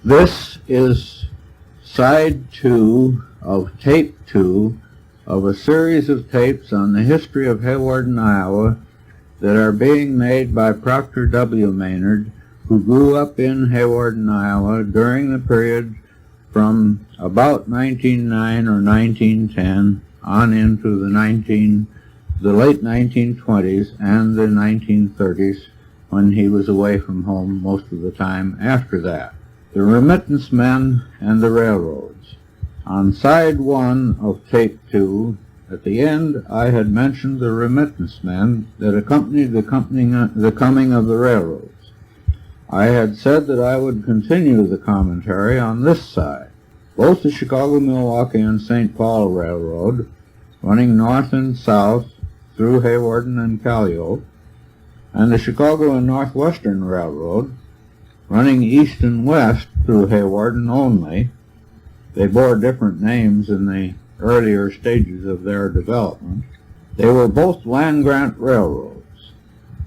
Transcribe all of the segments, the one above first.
This is side 2 of tape 2 of a series of tapes on the history of Hawarden, Iowa that are being made by Proctor W. Maynard, who grew up in Hawarden, Iowa during the period from about 1909 or 1910 on into the late 1920s and the 1930s, when he was away from home most of the time after that. The remittance men and the railroads. On side 1 of tape 2, at the end, I had mentioned the remittance men that accompanied the coming of the railroads. I had said that I would continue the commentary on this side. Both the Chicago, Milwaukee, and St. Paul Railroad, running north and south through Hawarden and Calliope, and the Chicago and Northwestern Railroad, running east and west through Hawarden only. They bore different names in the earlier stages of their development. They were both land-grant railroads.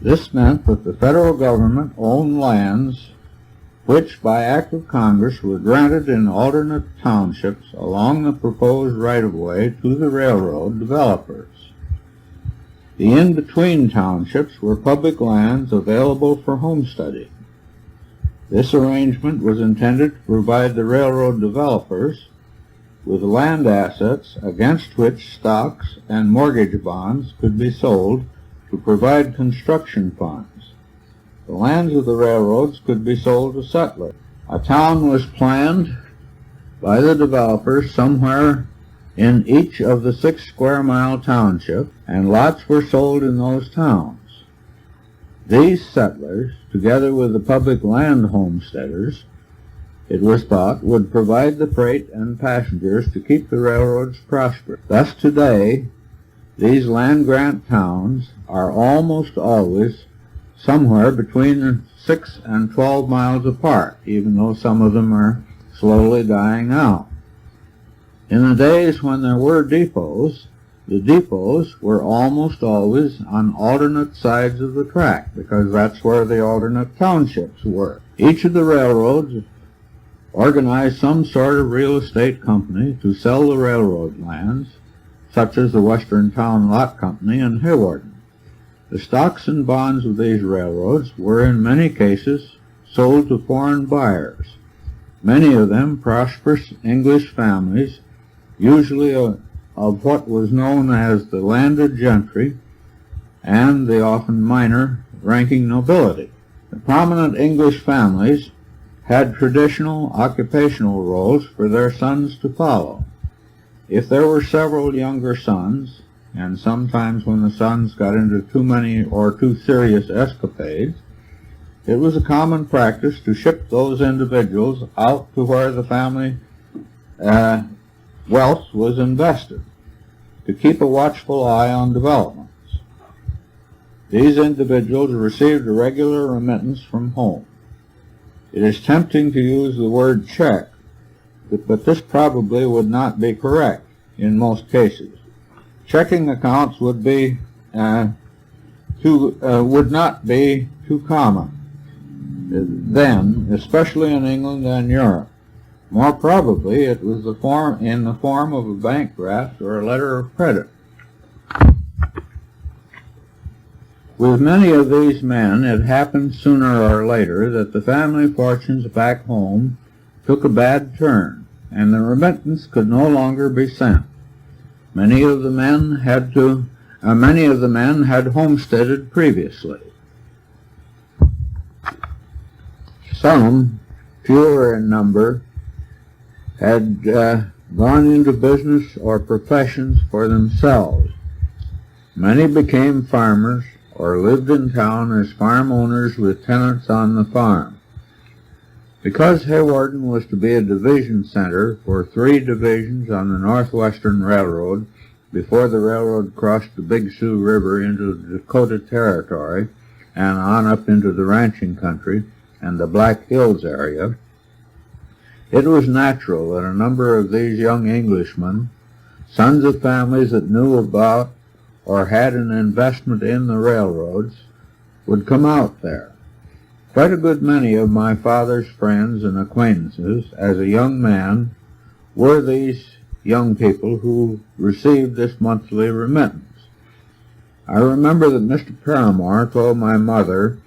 This meant that the federal government owned lands which, by act of Congress, were granted in alternate townships along the proposed right-of-way to the railroad developers. The in-between townships were public lands available for homesteading. This arrangement was intended to provide the railroad developers with land assets against which stocks and mortgage bonds could be sold to provide construction funds. The lands of the railroads could be sold to settlers. A town was planned by the developers somewhere in each of the 6 square-mile townships, and lots were sold in those towns. These settlers, together with the public land homesteaders, it was thought, would provide the freight and passengers to keep the railroads prosperous. Thus today, these land-grant towns are almost always somewhere between 6 and 12 miles apart, even though some of them are slowly dying out. In the days when there were depots, the depots were almost always on alternate sides of the track, because that's where the alternate townships were. Each of the railroads organized some sort of real estate company to sell the railroad lands, such as the Western Town Lot Company in Hawarden. The stocks and bonds of these railroads were in many cases sold to foreign buyers, many of them prosperous English families, usually of what was known as the landed gentry and the often minor ranking nobility. The prominent English families had traditional occupational roles for their sons to follow. If there were several younger sons, and sometimes when the sons got into too many or too serious escapades, it was a common practice to ship those individuals out to where the family wealth was invested, to keep a watchful eye on developments. These individuals received a regular remittance from home. It is tempting to use the word check, but this probably would not be correct in most cases. Checking accounts would not be too common then, especially in England and Europe. More probably, it was in the form of a bank draft or a letter of credit. With many of these men, it happened sooner or later that the family fortunes back home took a bad turn, and the remittance could no longer be sent. Many of the men had homesteaded previously. Some, fewer in number, had gone into business or professions for themselves. Many became farmers or lived in town as farm owners with tenants on the farm. Because Hawarden was to be a division center for 3 divisions on the Northwestern Railroad before the railroad crossed the Big Sioux River into the Dakota Territory and on up into the ranching country and the Black Hills area, it was natural that a number of these young Englishmen, sons of families that knew about or had an investment in the railroads, would come out there. Quite a good many of my father's friends and acquaintances as a young man were these young people who received this monthly remittance. I remember that Mr. Paramore told my mother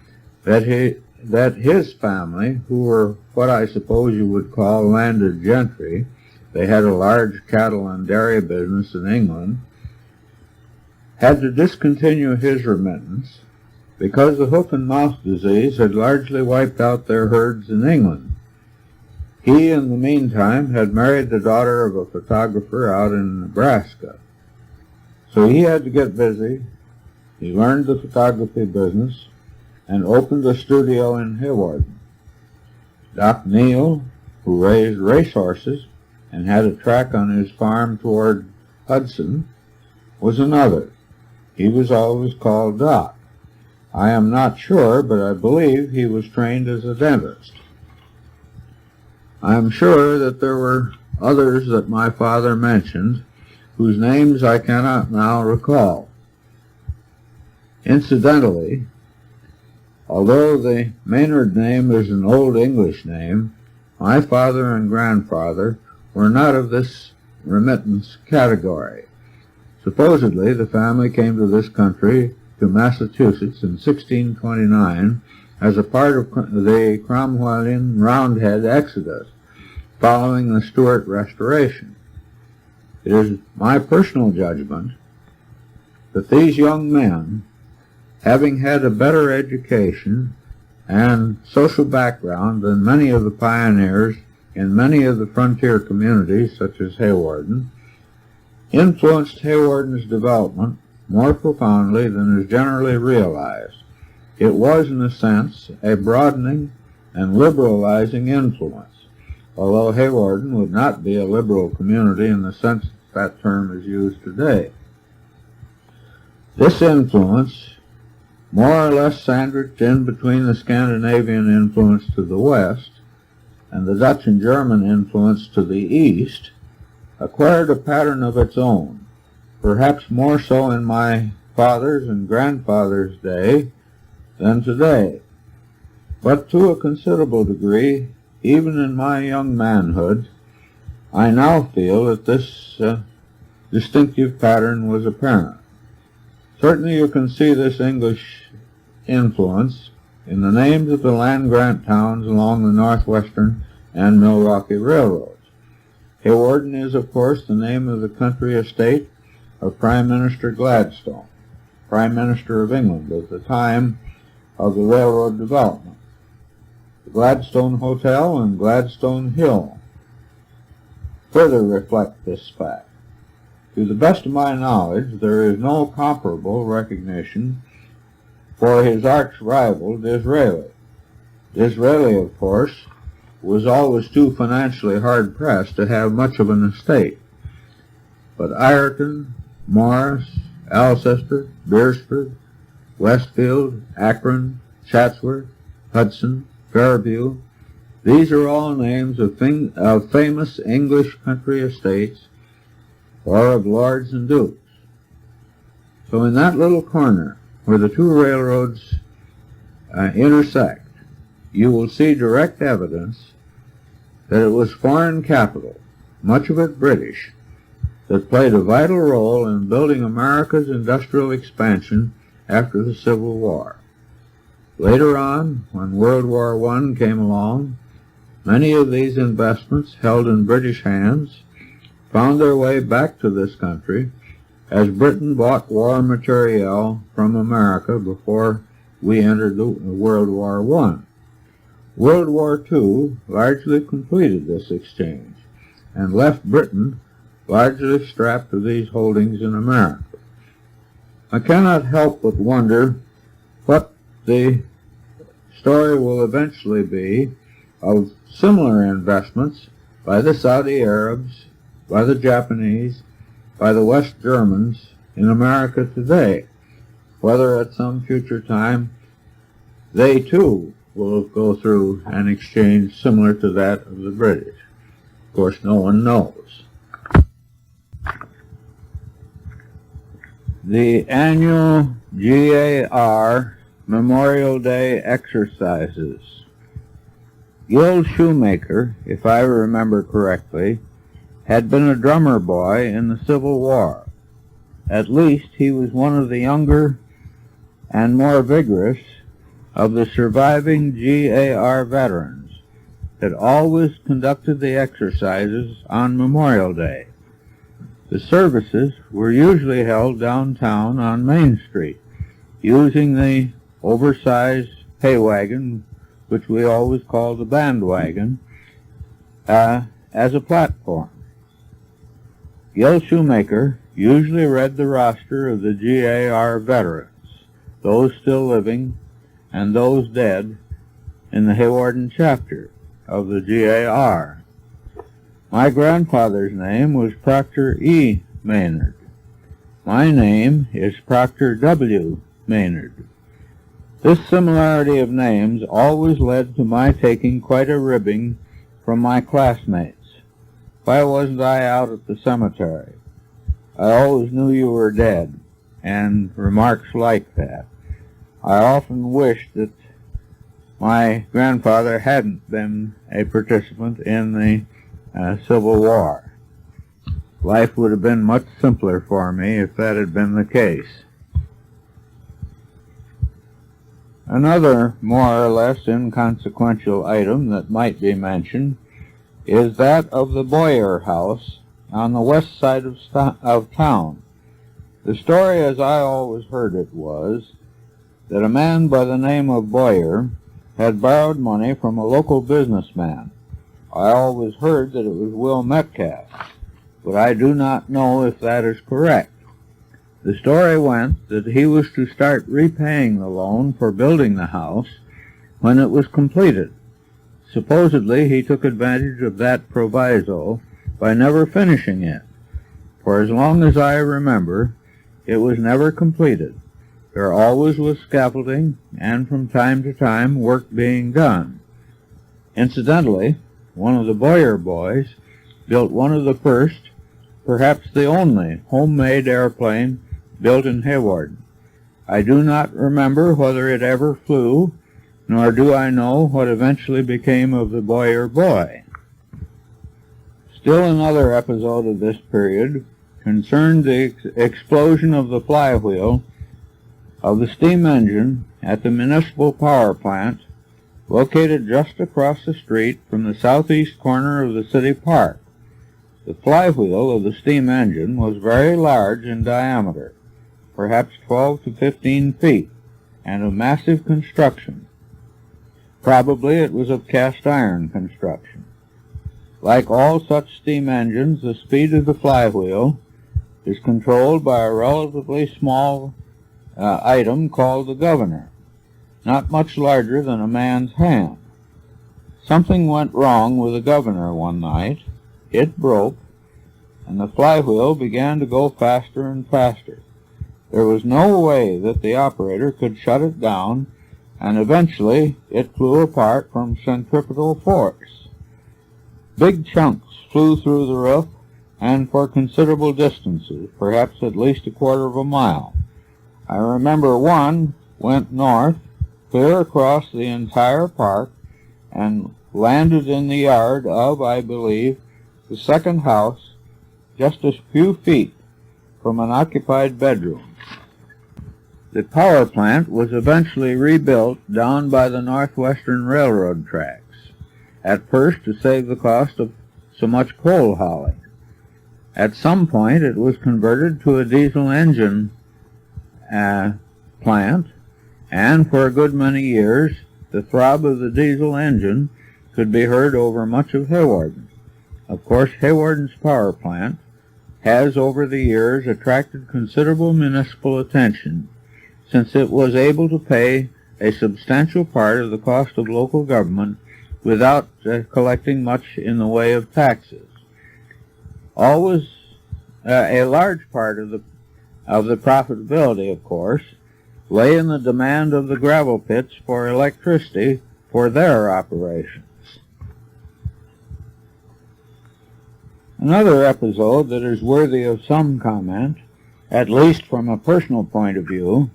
that his family, who were what I suppose you would call landed gentry, they had a large cattle and dairy business in England, had to discontinue his remittance because the hoof and mouth disease had largely wiped out their herds in England. He, in the meantime, had married the daughter of a photographer out in Nebraska. So he had to get busy. He learned the photography business and opened a studio in Hawarden. Doc Neal, who raised racehorses and had a track on his farm toward Hudson, was another. He was always called Doc. I am not sure, but I believe he was trained as a dentist. I am sure that there were others that my father mentioned, whose names I cannot now recall. Incidentally, although the Maynard name is an Old English name, my father and grandfather were not of this remittance category. Supposedly, the family came to this country, to Massachusetts, in 1629 as a part of the Cromwellian Roundhead exodus following the Stuart Restoration. It is my personal judgment that these young men, having had a better education and social background than many of the pioneers in many of the frontier communities, such as Hawarden, influenced Hawarden's development more profoundly than is generally realized. It was, in a sense, a broadening and liberalizing influence, although Hawarden would not be a liberal community in the sense that term is used today. This influence, more or less sandwiched in between the Scandinavian influence to the west and the Dutch and German influence to the east, acquired a pattern of its own, perhaps more so in my father's and grandfather's day than today. But to a considerable degree, even in my young manhood, I now feel that this distinctive pattern was apparent. Certainly you can see this English influence in the names of the land-grant towns along the Northwestern and Milwaukee Railroads. Hawarden is, of course, the name of the country estate of Prime Minister Gladstone, Prime Minister of England at the time of the railroad development. The Gladstone Hotel and Gladstone Hill further reflect this fact. To the best of my knowledge, there is no comparable recognition for his arch-rival, Disraeli. Disraeli, of course, was always too financially hard-pressed to have much of an estate. But Ireton, Morris, Alcester, Beresford, Westfield, Akron, Chatsworth, Hudson, Fairview, these are all names of famous English country estates or of lords and dukes. So in that little corner where the two railroads intersect, you will see direct evidence that it was foreign capital, much of it British, that played a vital role in building America's industrial expansion after the Civil War. Later on, when World War I came along, many of these investments held in British hands found their way back to this country as Britain bought war materiel from America before we entered World War I. World War II largely completed this exchange and left Britain largely strapped to these holdings in America. I cannot help but wonder what the story will eventually be of similar investments by the Saudi Arabs, by the Japanese, by the West Germans in America today, whether at some future time they too will go through an exchange similar to that of the British. Of course, no one knows. The annual GAR Memorial Day exercises. Gil Shoemaker, if I remember correctly, had been a drummer boy in the Civil War. At least he was one of the younger and more vigorous of the surviving GAR veterans that always conducted the exercises on Memorial Day. The services were usually held downtown on Main Street, using the oversized hay wagon, which we always called the bandwagon, as a platform. Gil Shoemaker usually read the roster of the GAR veterans, those still living and those dead, in the Hawarden chapter of the GAR. My grandfather's name was Proctor E. Maynard. My name is Proctor W. Maynard. This similarity of names always led to my taking quite a ribbing from my classmates. Why wasn't I out at the cemetery? I always knew you were dead, and remarks like that. I often wished that my grandfather hadn't been a participant in the Civil War. Life would have been much simpler for me if that had been the case. Another more or less inconsequential item that might be mentioned is that of the Boyer house on the west side of town. The story, as I always heard it, was that a man by the name of Boyer had borrowed money from a local businessman. I always heard that it was Will Metcalf, but I do not know if that is correct. The story went that he was to start repaying the loan for building the house when it was completed. Supposedly he took advantage of that proviso by never finishing it. For as long as I remember, it was never completed. There always was scaffolding, and from time to time work being done. Incidentally, one of the Boyer boys built one of the first, perhaps the only, homemade airplane built in Hawarden. I do not remember whether it ever flew, nor do I know what eventually became of the Boyer boy. Still another episode of this period concerned the explosion of the flywheel of the steam engine at the municipal power plant located just across the street from the southeast corner of the city park. The flywheel of the steam engine was very large in diameter, perhaps 12 to 15 feet, and of massive construction. Probably it was of cast iron construction. Like all such steam engines, the speed of the flywheel is controlled by a relatively small item called the governor, not much larger than a man's hand. Something went wrong with the governor one night. It broke, and the flywheel began to go faster and faster. There was no way that the operator could shut it down, and eventually it flew apart from centripetal force. Big chunks flew through the roof, and for considerable distances, perhaps at least a quarter of a mile. I remember one went north, clear across the entire park, and landed in the yard of, I believe, the second house, just a few feet from an occupied bedroom. The power plant was eventually rebuilt down by the Northwestern Railroad tracks, at first to save the cost of so much coal hauling. At some point it was converted to a diesel engine plant, and for a good many years the throb of the diesel engine could be heard over much of Hawarden. Of course, Hawarden's power plant has over the years attracted considerable municipal attention, since it was able to pay a substantial part of the cost of local government without collecting much in the way of taxes. Always a large part of the profitability, of course, lay in the demand of the gravel pits for electricity for their operations. Another episode that is worthy of some comment, at least from a personal point of view,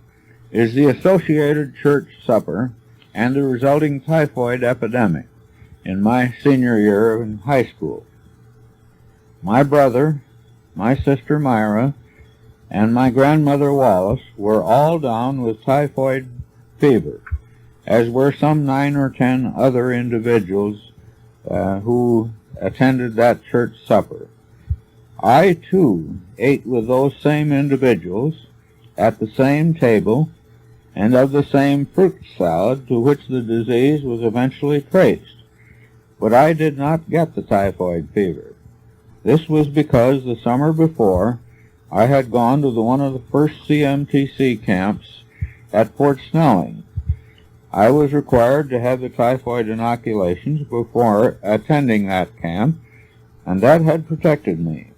is the associated church supper and the resulting typhoid epidemic in my senior year in high school. My brother, my sister Myra, and my grandmother Wallace were all down with typhoid fever, as were some 9 or 10 other individuals who attended that church supper. I, too, ate with those same individuals at the same table and of the same fruit salad to which the disease was eventually traced, but I did not get the typhoid fever. This was because the summer before I had gone to one of the first CMTC camps at Fort Snelling. I was required to have the typhoid inoculations before attending that camp, and that had protected me.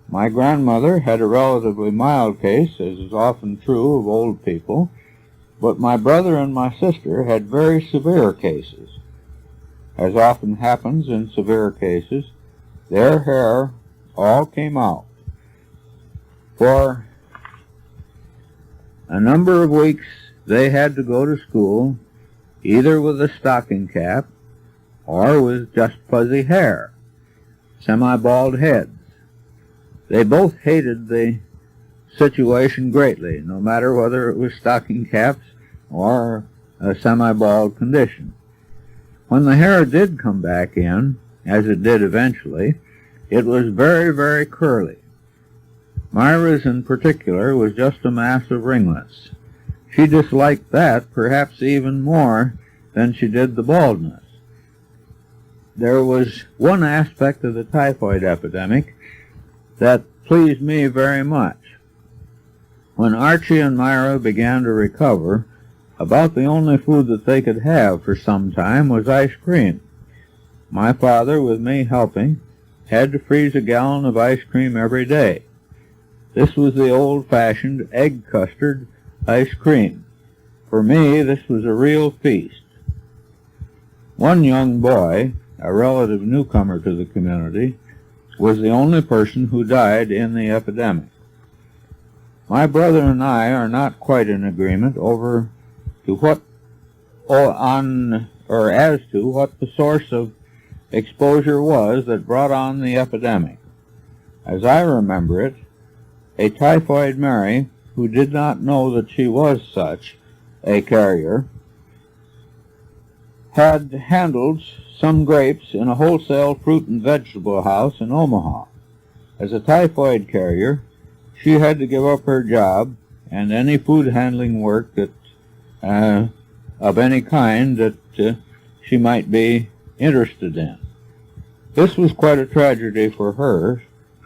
My grandmother had a relatively mild case, as is often true of old people, but my brother and my sister had very severe cases. As often happens in severe cases, their hair all came out. For a number of weeks they had to go to school either with a stocking cap or with just fuzzy hair, semi-bald heads. They both hated the situation greatly, no matter whether it was stocking caps or a semi-bald condition. When the hair did come back in, as it did eventually, it was very, very curly. Myra's in particular was just a mass of ringlets. She disliked that perhaps even more than she did the baldness. There was one aspect of the typhoid epidemic that pleased me very much. When Archie and Myra began to recover, about the only food that they could have for some time was ice cream. My father, with me helping, had to freeze a gallon of ice cream every day. This was the old-fashioned egg custard ice cream. For me, this was a real feast. One young boy, a relative newcomer to the community, was the only person who died in the epidemic. My brother and I are not quite in agreement as to what the source of exposure was that brought on the epidemic. As I remember it, a typhoid Mary, who did not know that she was such a carrier, had handled some grapes in a wholesale fruit and vegetable house in Omaha. As a typhoid carrier, she had to give up her job and any food handling work that of any kind that she might be interested in. This was quite a tragedy for her,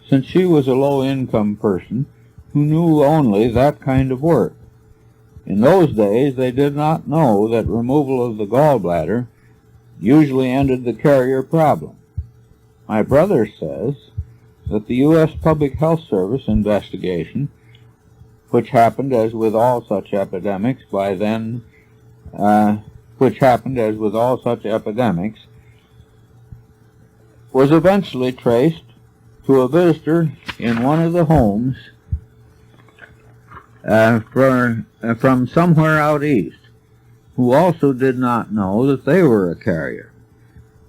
since she was a low-income person who knew only that kind of work. In those days, they did not know that removal of the gallbladder usually ended the carrier problem. My brother says that the U.S. Public Health Service investigation, which happened as with all such epidemics was eventually traced to a visitor in one of the homes from somewhere out east, who also did not know that they were a carrier.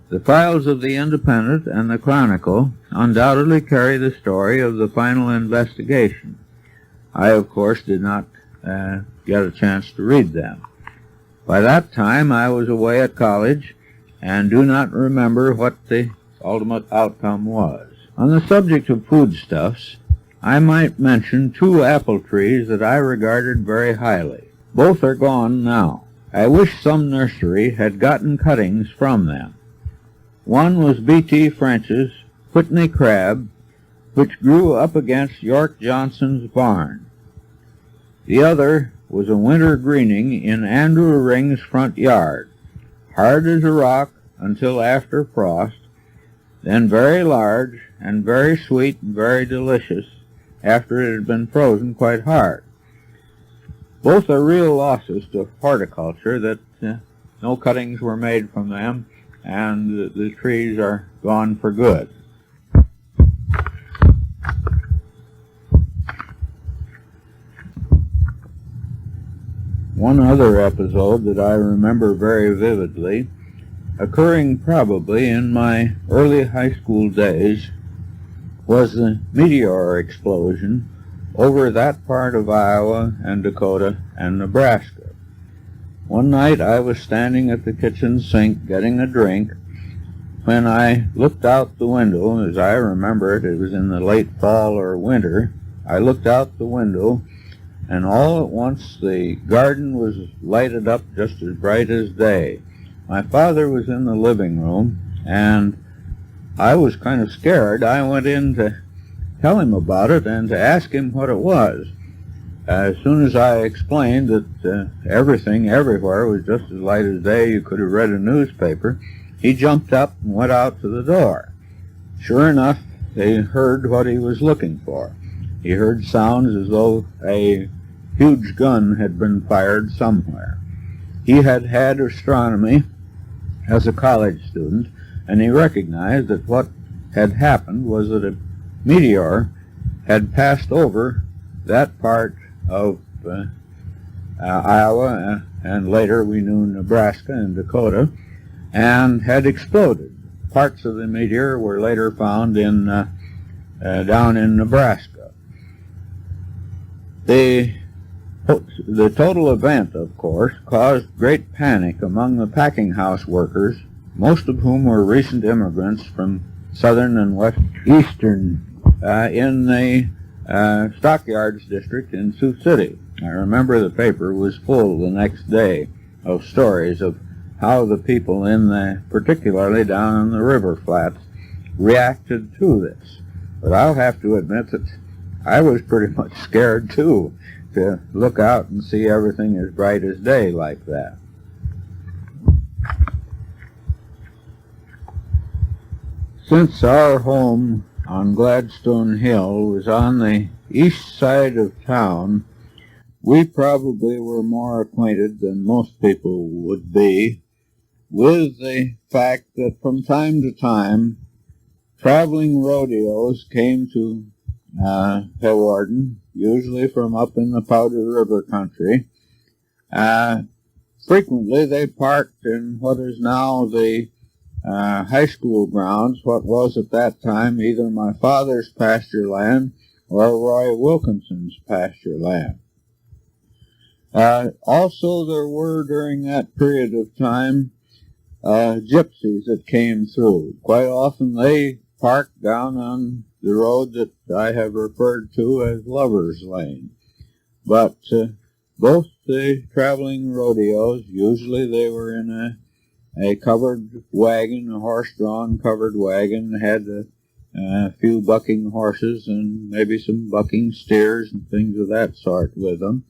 The files of the Independent and the Chronicle undoubtedly carry the story of the final investigation. I, of course, did not get a chance to read them. By that time, I was away at college and do not remember what the ultimate outcome was. On the subject of foodstuffs, I might mention 2 apple trees that I regarded very highly. Both are gone now. I wish some nursery had gotten cuttings from them. One was B.T. French's Whitney crab, which grew up against York Johnson's barn. The other was a winter greening in Andrew Ring's front yard, hard as a rock until after frost, then very large and very sweet and very delicious after it had been frozen quite hard. Both are real losses to horticulture that no cuttings were made from them, and the trees are gone for good. one other episode that I remember very vividly, occurring probably in my early high school days, was the meteor explosion over that part of Iowa and Dakota and Nebraska. One night I was standing at the kitchen sink getting a drink when I looked out the window. As I remember it, it was in the late fall or winter. I looked out the window, and all at once the garden was lighted up just as bright as day. My father was in the living room, and I was kind of scared. I went in to tell him about it and to ask him what it was. As soon as I explained that everything everywhere was just as light as day, you could have read a newspaper, he jumped up and went out to the door. Sure enough, they heard what he was looking for. He heard sounds as though a huge gun had been fired somewhere. He had had astronomy as a college student, and he recognized that what had happened was that a meteor had passed over that part of Iowa, and later we knew Nebraska and Dakota, and had exploded. Parts of the meteor were later found in down in Nebraska. The total event, of course, caused great panic among the packing house workers, most of whom were recent immigrants from southern and eastern in the Stockyards district in Sioux City. I remember the paper was full the next day of stories of how the people particularly down in the river flats, reacted to this. But I'll have to admit that I was pretty much scared too, to look out and see everything as bright as day like that. Since our home on Gladstone Hill was on the east side of town, we probably were more acquainted than most people would be with the fact that from time to time traveling rodeos came to Hawarden, usually from up in the Powder River country. Frequently they parked in what is now the high school grounds, what was at that time either my father's pasture land or Roy Wilkinson's pasture land. Also there were during that period of time gypsies that came through. Quite often they parked down on the road that I have referred to as Lover's Lane. But both the traveling rodeos, usually they were in a covered wagon, a horse-drawn covered wagon, had a few bucking horses and maybe some bucking steers and things of that sort with them.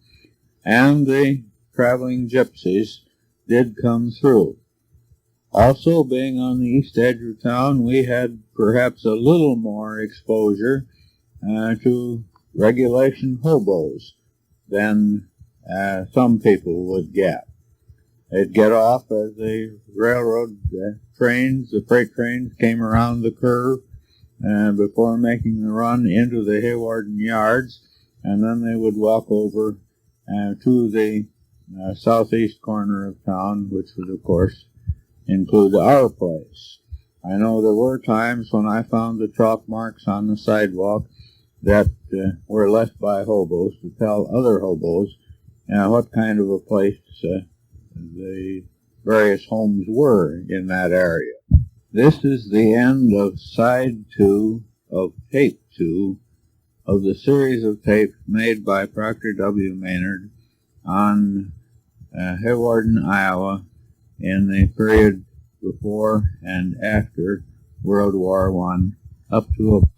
And the traveling gypsies did come through. Also, being on the east edge of town, we had perhaps a little more exposure to regulation hobos than some people would get. They'd get off as the railroad trains, the freight trains, came around the curve before making the run into the Hawarden yards, and then they would walk over to the southeast corner of town, which would, of course, include our place. I know there were times when I found the chalk marks on the sidewalk that were left by hobos to tell other hobos what kind of a place the various homes were in that area. This is the end of side 2 of tape 2 of the series of tapes made by Proctor W. Maynard on Hawarden, Iowa, in the period before and after World War I, up to